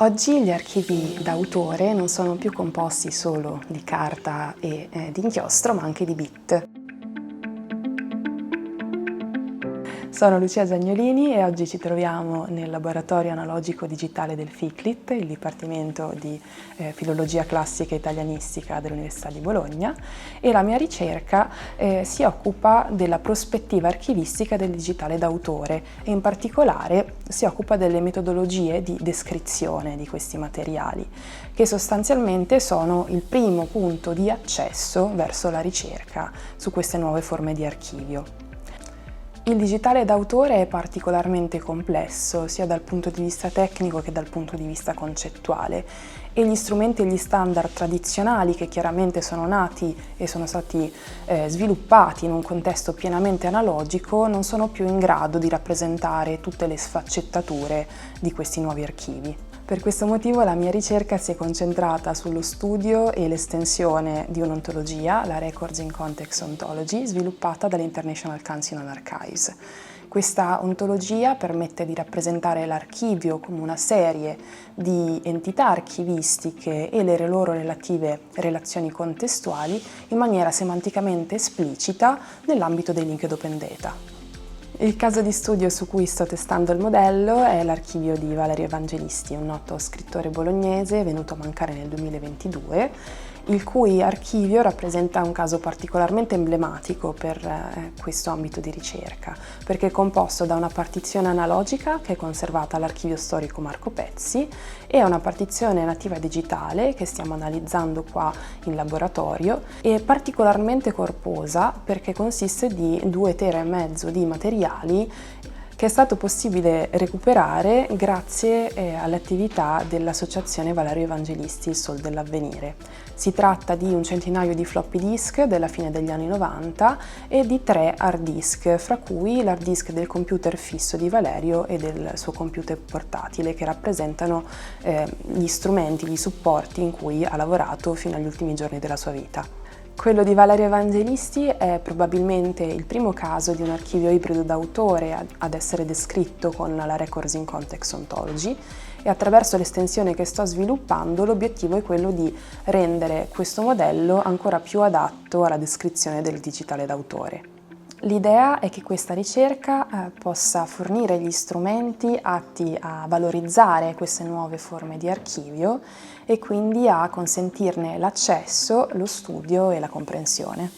Oggi gli archivi d'autore non sono più composti solo di carta e di inchiostro, ma anche di bit. Sono Lucia Zagnolini e oggi ci troviamo nel laboratorio analogico digitale del FICLIT, il Dipartimento di Filologia Classica e Italianistica dell'Università di Bologna, e la mia ricerca si occupa della prospettiva archivistica del digitale d'autore e in particolare si occupa delle metodologie di descrizione di questi materiali, che sostanzialmente sono il primo punto di accesso verso la ricerca su queste nuove forme di archivio. Il digitale d'autore è particolarmente complesso, sia dal punto di vista tecnico che dal punto di vista concettuale, e gli strumenti e gli standard tradizionali, che chiaramente sono nati e sono stati sviluppati in un contesto pienamente analogico, non sono più in grado di rappresentare tutte le sfaccettature di questi nuovi archivi. Per questo motivo la mia ricerca si è concentrata sullo studio e l'estensione di un'ontologia, la Records in Context Ontology, sviluppata dall'International Council on Archives. Questa ontologia permette di rappresentare l'archivio come una serie di entità archivistiche e le loro relative relazioni contestuali in maniera semanticamente esplicita nell'ambito dei link open data. Il caso di studio su cui sto testando il modello è l'archivio di Valerio Evangelisti, un noto scrittore bolognese venuto a mancare nel 2022, il cui archivio rappresenta un caso particolarmente emblematico per questo ambito di ricerca, perché è composto da una partizione analogica che è conservata all'archivio storico Marco Pezzi e una partizione nativa digitale che stiamo analizzando qua in laboratorio, e particolarmente corposa perché consiste di 2,5 tera di materiali che è stato possibile recuperare grazie all'attività dell'associazione Valerio Evangelisti, il Sol dell'Avvenire. Si tratta di un centinaio di floppy disk della fine degli anni 90 e di 3 hard disk, fra cui l'hard disk del computer fisso di Valerio e del suo computer portatile, che rappresentano gli strumenti, gli supporti in cui ha lavorato fino agli ultimi giorni della sua vita. Quello di Valerio Evangelisti è probabilmente il primo caso di un archivio ibrido d'autore ad essere descritto con la Records in Context Ontology, e attraverso l'estensione che sto sviluppando l'obiettivo è quello di rendere questo modello ancora più adatto alla descrizione del digitale d'autore. L'idea è che questa ricerca possa fornire gli strumenti atti a valorizzare queste nuove forme di archivio e quindi a consentirne l'accesso, lo studio e la comprensione.